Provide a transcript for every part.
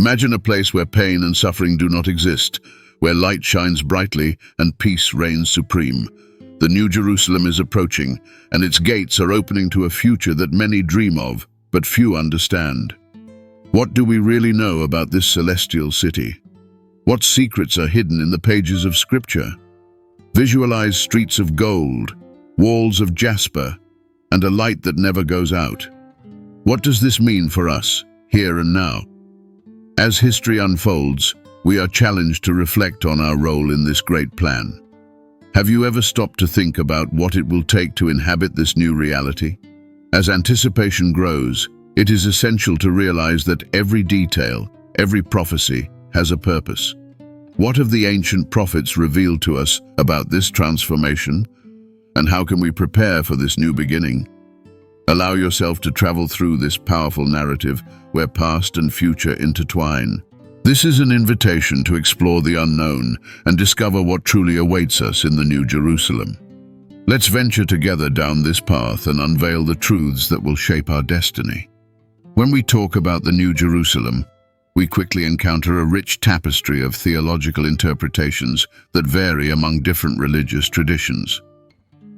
Imagine a place where pain and suffering do not exist, where light shines brightly and peace reigns supreme. The New Jerusalem is approaching, and its gates are opening to a future that many dream of, but few understand. What do we really know about this celestial city? What secrets are hidden in the pages of Scripture? Visualize streets of gold, walls of jasper, and a light that never goes out. What does this mean for us, here and now? As history unfolds, we are challenged to reflect on our role in this great plan. Have you ever stopped to think about what it will take to inhabit this new reality? As anticipation grows, it is essential to realize that every detail, every prophecy, has a purpose. What have the ancient prophets revealed to us about this transformation? And how can we prepare for this new beginning? Allow yourself to travel through this powerful narrative where past and future intertwine. This is an invitation to explore the unknown and discover what truly awaits us in the New Jerusalem. Let's venture together down this path and unveil the truths that will shape our destiny. When we talk about the New Jerusalem, we quickly encounter a rich tapestry of theological interpretations that vary among different religious traditions.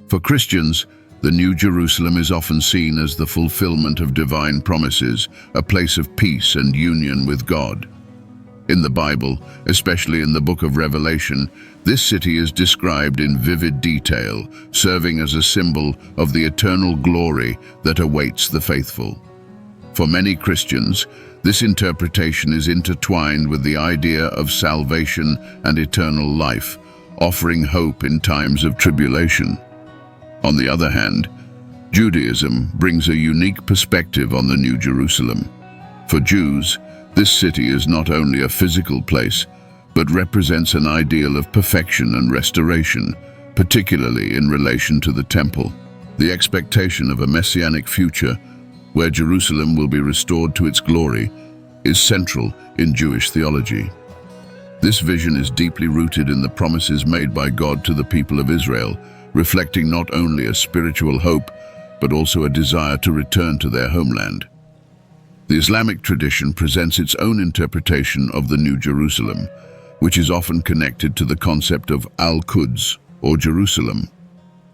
For Christians, the New Jerusalem is often seen as the fulfillment of divine promises, a place of peace and union with God. In the Bible, especially in the book of Revelation, this city is described in vivid detail, serving as a symbol of the eternal glory that awaits the faithful. For many Christians, this interpretation is intertwined with the idea of salvation and eternal life, offering hope in times of tribulation. On the other hand, Judaism brings a unique perspective on the New Jerusalem. For Jews, this city is not only a physical place, but represents an ideal of perfection and restoration, particularly in relation to the temple. The expectation of a messianic future, where Jerusalem will be restored to its glory, is central in Jewish theology. This vision is deeply rooted in the promises made by God to the people of Israel, reflecting not only a spiritual hope, but also a desire to return to their homeland. The Islamic tradition presents its own interpretation of the New Jerusalem, which is often connected to the concept of Al-Quds, or Jerusalem.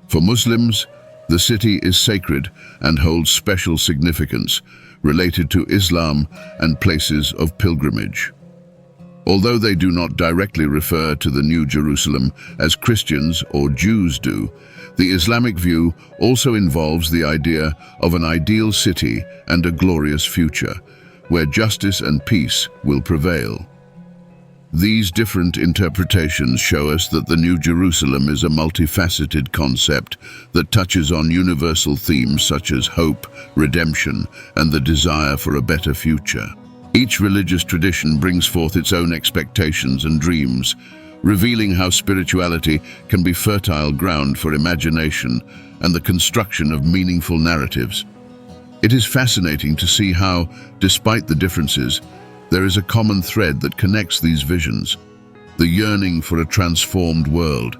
For Muslims, the city is sacred and holds special significance related to Islam and places of pilgrimage. Although they do not directly refer to the New Jerusalem as Christians or Jews do, the Islamic view also involves the idea of an ideal city and a glorious future, where justice and peace will prevail. These different interpretations show us that the New Jerusalem is a multifaceted concept that touches on universal themes such as hope, redemption, and the desire for a better future. Each religious tradition brings forth its own expectations and dreams, revealing how spirituality can be fertile ground for imagination and the construction of meaningful narratives. It is fascinating to see how, despite the differences, there is a common thread that connects these visions: the yearning for a transformed world.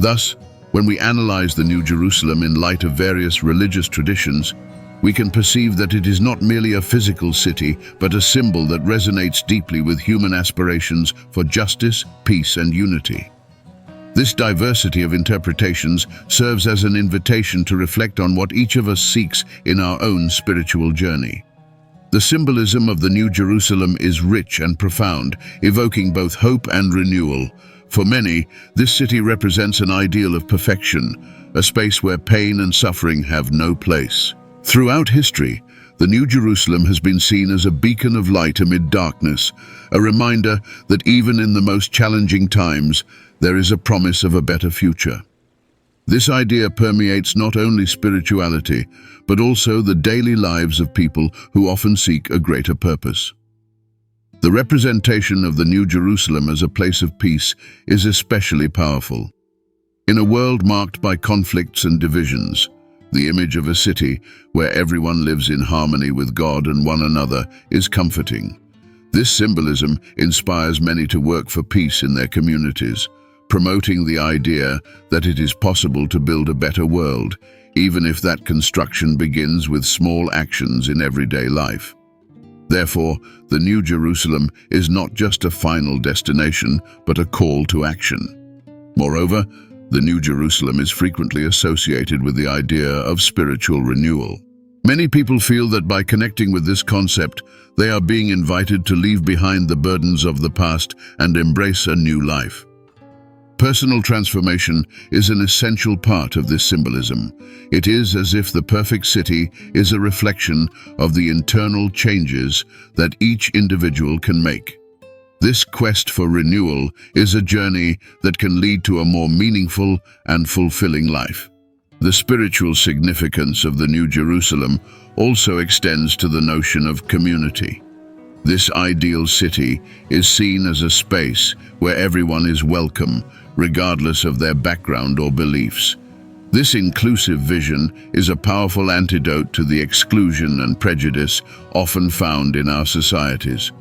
Thus, when we analyze the New Jerusalem in light of various religious traditions, we can perceive that it is not merely a physical city, but a symbol that resonates deeply with human aspirations for justice, peace, and unity. This diversity of interpretations serves as an invitation to reflect on what each of us seeks in our own spiritual journey. The symbolism of the New Jerusalem is rich and profound, evoking both hope and renewal. For many, this city represents an ideal of perfection, a space where pain and suffering have no place. Throughout history, the New Jerusalem has been seen as a beacon of light amid darkness, a reminder that even in the most challenging times, there is a promise of a better future. This idea permeates not only spirituality, but also the daily lives of people who often seek a greater purpose. The representation of the New Jerusalem as a place of peace is especially powerful. In a world marked by conflicts and divisions, the image of a city where everyone lives in harmony with God and one another is comforting. This symbolism inspires many to work for peace in their communities, promoting the idea that it is possible to build a better world, even if that construction begins with small actions in everyday life. Therefore, the New Jerusalem is not just a final destination, but a call to action. Moreover, the New Jerusalem is frequently associated with the idea of spiritual renewal. Many people feel that by connecting with this concept, they are being invited to leave behind the burdens of the past and embrace a new life. Personal transformation is an essential part of this symbolism. It is as if the perfect city is a reflection of the internal changes that each individual can make. This quest for renewal is a journey that can lead to a more meaningful and fulfilling life. The spiritual significance of the New Jerusalem also extends to the notion of community. This ideal city is seen as a space where everyone is welcome, regardless of their background or beliefs. This inclusive vision is a powerful antidote to the exclusion and prejudice often found in our societies.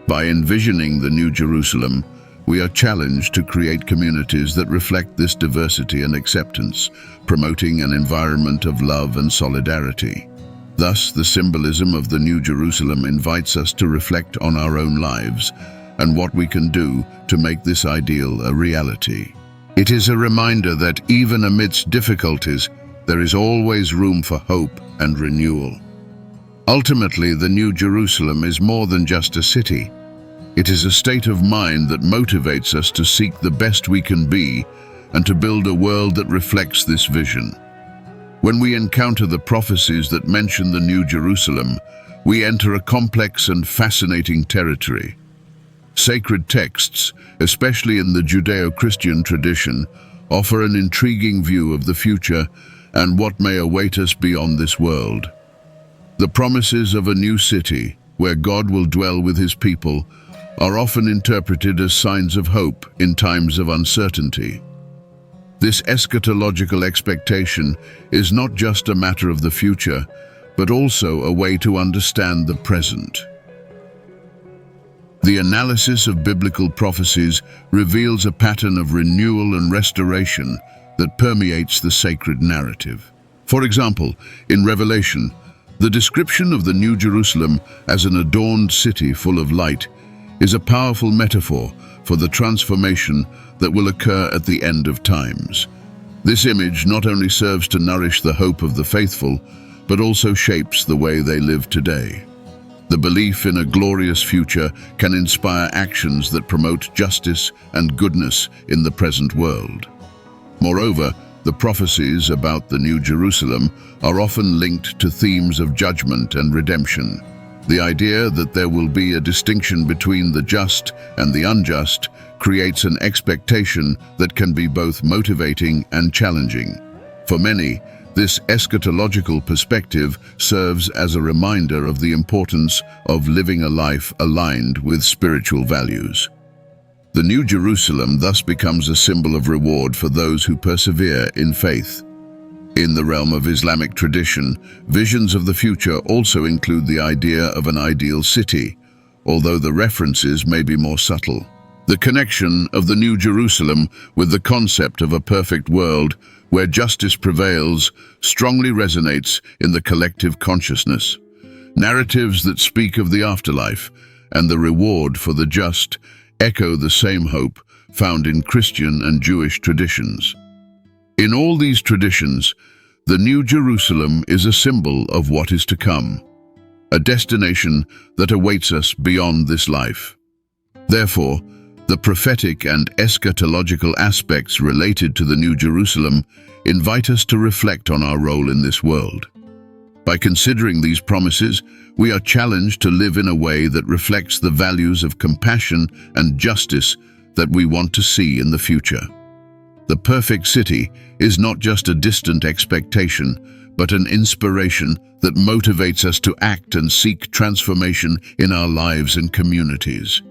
By envisioning the New Jerusalem, we are challenged to create communities that reflect this diversity and acceptance, promoting an environment of love and solidarity. Thus, the symbolism of the New Jerusalem invites us to reflect on our own lives and what we can do to make this ideal a reality. It is a reminder that even amidst difficulties, there is always room for hope and renewal. Ultimately, the New Jerusalem is more than just a city. It is a state of mind that motivates us to seek the best we can be and to build a world that reflects this vision. When we encounter the prophecies that mention the New Jerusalem, we enter a complex and fascinating territory. Sacred texts, especially in the Judeo-Christian tradition, offer an intriguing view of the future and what may await us beyond this world. The promises of a new city, where God will dwell with his people, are often interpreted as signs of hope in times of uncertainty. This eschatological expectation is not just a matter of the future, but also a way to understand the present. The analysis of biblical prophecies reveals a pattern of renewal and restoration that permeates the sacred narrative. For example, in Revelation, the description of the New Jerusalem as an adorned city full of light is a powerful metaphor for the transformation that will occur at the end of times. This image not only serves to nourish the hope of the faithful, but also shapes the way they live today. The belief in a glorious future can inspire actions that promote justice and goodness in the present world. Moreover, the prophecies about the New Jerusalem are often linked to themes of judgment and redemption. The idea that there will be a distinction between the just and the unjust creates an expectation that can be both motivating and challenging. For many, this eschatological perspective serves as a reminder of the importance of living a life aligned with spiritual values. The New Jerusalem thus becomes a symbol of reward for those who persevere in faith. In the realm of Islamic tradition, visions of the future also include the idea of an ideal city, although the references may be more subtle. The connection of the New Jerusalem with the concept of a perfect world where justice prevails strongly resonates in the collective consciousness. Narratives that speak of the afterlife and the reward for the just echo the same hope found in Christian and Jewish traditions. In all these traditions, the New Jerusalem is a symbol of what is to come, a destination that awaits us beyond this life. Therefore, the prophetic and eschatological aspects related to the New Jerusalem invite us to reflect on our role in this world. By considering these promises, we are challenged to live in a way that reflects the values of compassion and justice that we want to see in the future. The perfect city is not just a distant expectation, but an inspiration that motivates us to act and seek transformation in our lives and communities.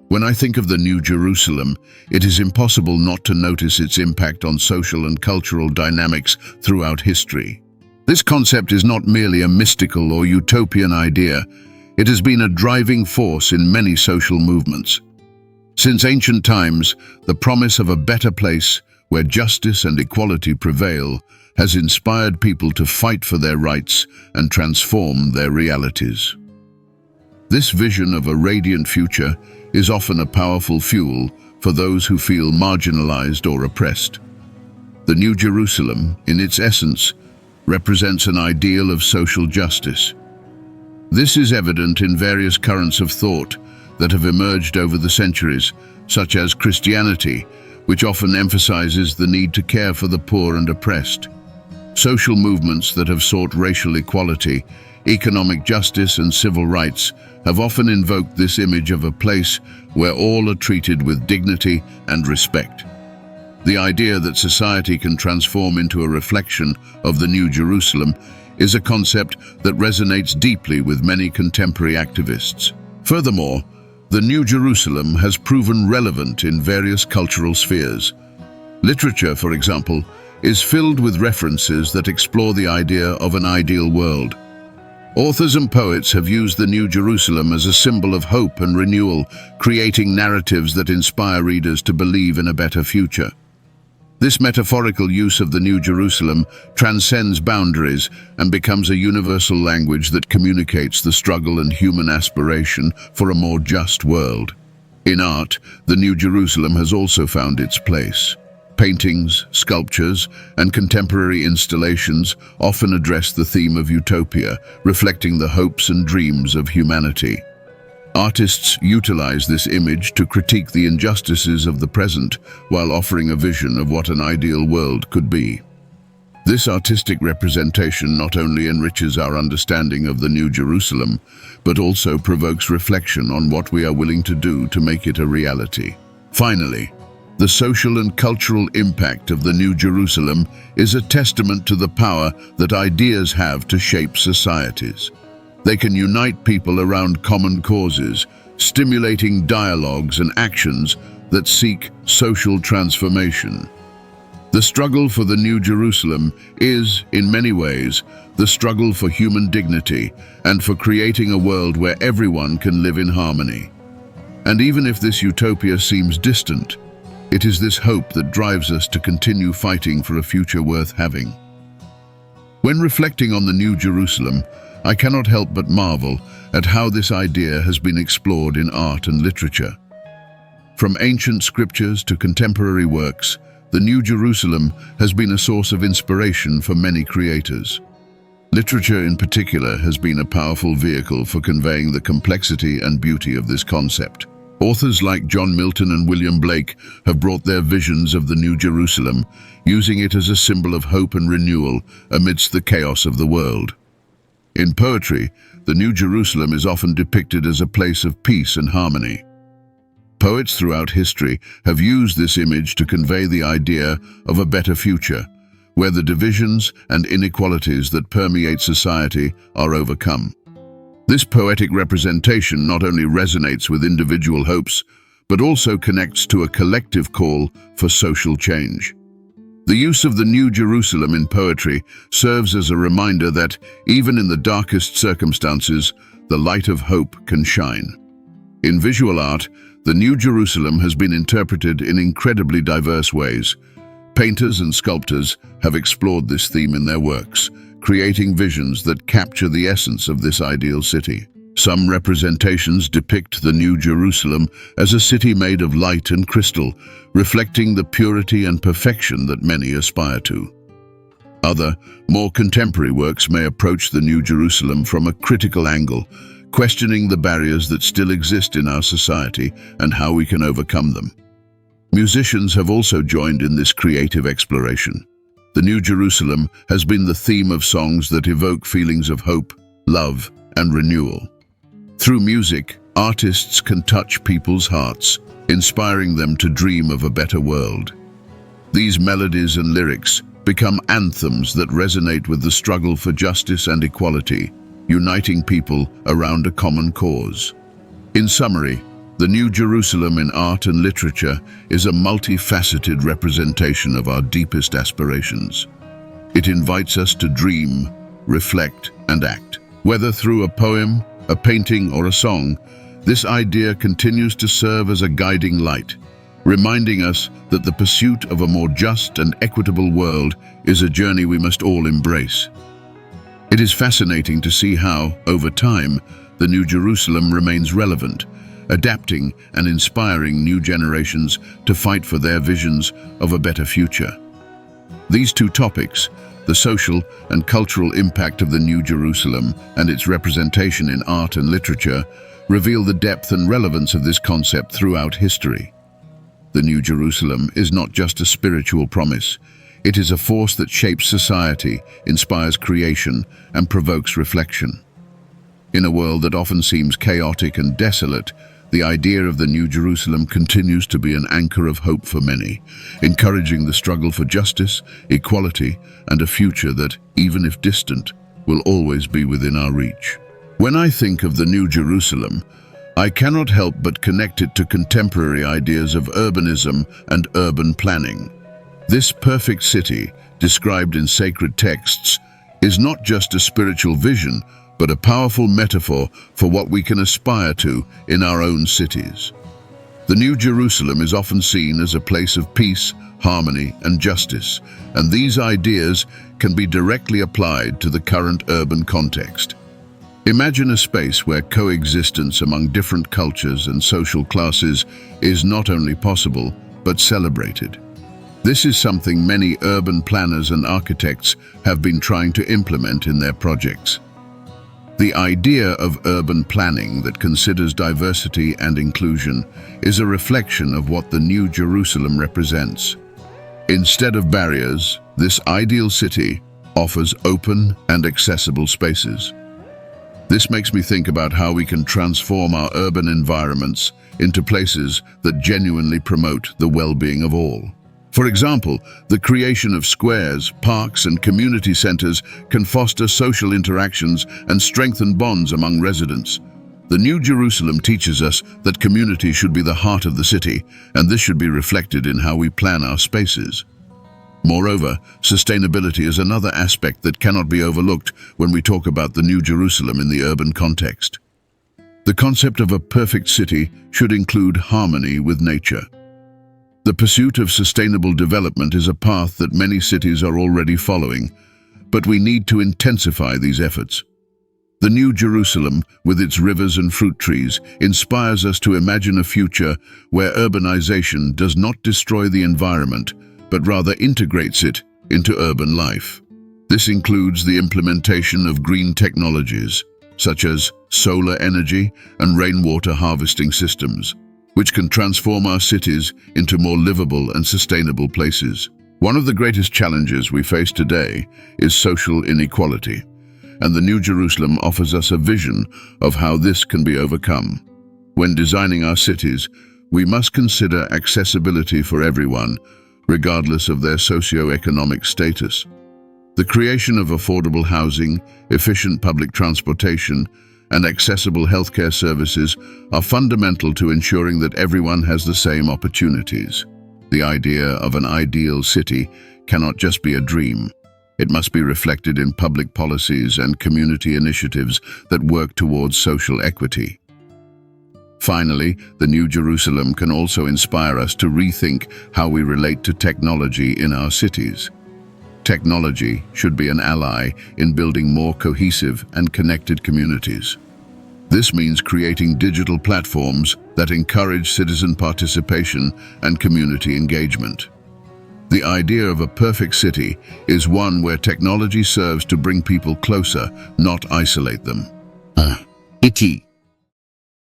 When I think of the New Jerusalem, it is impossible not to notice its impact on social and cultural dynamics throughout history. This concept is not merely a mystical or utopian idea. It has been a driving force in many social movements. Since ancient times, the promise of a better place where justice and equality prevail has inspired people to fight for their rights and transform their realities. This vision of a radiant future is often a powerful fuel for those who feel marginalized or oppressed. The New Jerusalem, in its essence, represents an ideal of social justice. This is evident in various currents of thought that have emerged over the centuries, such as Christianity, which often emphasizes the need to care for the poor and oppressed. Social movements that have sought racial equality, economic justice, and civil rights have often invoked this image of a place where all are treated with dignity and respect. The idea that society can transform into a reflection of the New Jerusalem is a concept that resonates deeply with many contemporary activists. Furthermore, the New Jerusalem has proven relevant in various cultural spheres. Literature, for example, is filled with references that explore the idea of an ideal world. Authors and poets have used the New Jerusalem as a symbol of hope and renewal, creating narratives that inspire readers to believe in a better future. This metaphorical use of the New Jerusalem transcends boundaries and becomes a universal language that communicates the struggle and human aspiration for a more just world. In art, the New Jerusalem has also found its place. Paintings, sculptures, and contemporary installations often address the theme of utopia, reflecting the hopes and dreams of humanity. Artists utilize this image to critique the injustices of the present while offering a vision of what an ideal world could be. This artistic representation not only enriches our understanding of the New Jerusalem, but also provokes reflection on what we are willing to do to make it a reality. Finally, the social and cultural impact of the New Jerusalem is a testament to the power that ideas have to shape societies. They can unite people around common causes, stimulating dialogues and actions that seek social transformation. The struggle for the New Jerusalem is, in many ways, the struggle for human dignity and for creating a world where everyone can live in harmony. And even if this utopia seems distant, it is this hope that drives us to continue fighting for a future worth having. When reflecting on the New Jerusalem, I cannot help but marvel at how this idea has been explored in art and literature. From ancient scriptures to contemporary works, the New Jerusalem has been a source of inspiration for many creators. Literature in particular has been a powerful vehicle for conveying the complexity and beauty of this concept. Authors like John Milton and William Blake have brought their visions of the New Jerusalem, using it as a symbol of hope and renewal amidst the chaos of the world. In poetry, the New Jerusalem is often depicted as a place of peace and harmony. Poets throughout history have used this image to convey the idea of a better future, where the divisions and inequalities that permeate society are overcome. This poetic representation not only resonates with individual hopes, but also connects to a collective call for social change. The use of the New Jerusalem in poetry serves as a reminder that, even in the darkest circumstances, the light of hope can shine. In visual art, the New Jerusalem has been interpreted in incredibly diverse ways. Painters and sculptors have explored this theme in their works, creating visions that capture the essence of this ideal city. Some representations depict the New Jerusalem as a city made of light and crystal, reflecting the purity and perfection that many aspire to. Other, more contemporary works may approach the New Jerusalem from a critical angle, questioning the barriers that still exist in our society and how we can overcome them. Musicians have also joined in this creative exploration. The New Jerusalem has been the theme of songs that evoke feelings of hope, love, and renewal. Through music, artists can touch people's hearts, inspiring them to dream of a better world. These melodies and lyrics become anthems that resonate with the struggle for justice and equality, uniting people around a common cause. In summary, the New Jerusalem in art and literature is a multifaceted representation of our deepest aspirations. It invites us to dream, reflect, and act. Whether through a poem, a painting, or a song, this idea continues to serve as a guiding light, reminding us that the pursuit of a more just and equitable world is a journey we must all embrace. It is fascinating to see how, over time, the New Jerusalem remains relevant, adapting and inspiring new generations to fight for their visions of a better future. These two topics, the social and cultural impact of the New Jerusalem and its representation in art and literature, reveal the depth and relevance of this concept throughout history. The New Jerusalem is not just a spiritual promise. It is a force that shapes society, inspires creation, and provokes reflection. In a world that often seems chaotic and desolate, the idea of the New Jerusalem continues to be an anchor of hope for many, encouraging the struggle for justice, equality, and a future that, even if distant, will always be within our reach. When I think of the New Jerusalem, I cannot help but connect it to contemporary ideas of urbanism and urban planning. This perfect city, described in sacred texts, is not just a spiritual vision, but a powerful metaphor for what we can aspire to in our own cities. The New Jerusalem is often seen as a place of peace, harmony, and justice, and these ideas can be directly applied to the current urban context. Imagine a space where coexistence among different cultures and social classes is not only possible, but celebrated. This is something many urban planners and architects have been trying to implement in their projects. The idea of urban planning that considers diversity and inclusion is a reflection of what the New Jerusalem represents. Instead of barriers, this ideal city offers open and accessible spaces. This makes me think about how we can transform our urban environments into places that genuinely promote the well-being of all. For example, the creation of squares, parks, and community centers can foster social interactions and strengthen bonds among residents. The New Jerusalem teaches us that community should be the heart of the city, and this should be reflected in how we plan our spaces. Moreover, sustainability is another aspect that cannot be overlooked when we talk about the New Jerusalem in the urban context. The concept of a perfect city should include harmony with nature. The pursuit of sustainable development is a path that many cities are already following, but we need to intensify these efforts. The New Jerusalem, with its rivers and fruit trees, inspires us to imagine a future where urbanization does not destroy the environment, but rather integrates it into urban life. This includes the implementation of green technologies, such as solar energy and rainwater harvesting systems, which can transform our cities into more livable and sustainable places. One of the greatest challenges we face today is social inequality, and the New Jerusalem offers us a vision of how this can be overcome. When designing our cities, we must consider accessibility for everyone, regardless of their socio-economic status. The creation of affordable housing, efficient public transportation, and accessible healthcare services are fundamental to ensuring that everyone has the same opportunities. The idea of an ideal city cannot just be a dream. It must be reflected in public policies and community initiatives that work towards social equity. Finally, the New Jerusalem can also inspire us to rethink how we relate to technology in our cities. Technology should be an ally in building more cohesive and connected communities. This means creating digital platforms that encourage citizen participation and community engagement. The idea of a perfect city is one where technology serves to bring people closer, not isolate them. Iti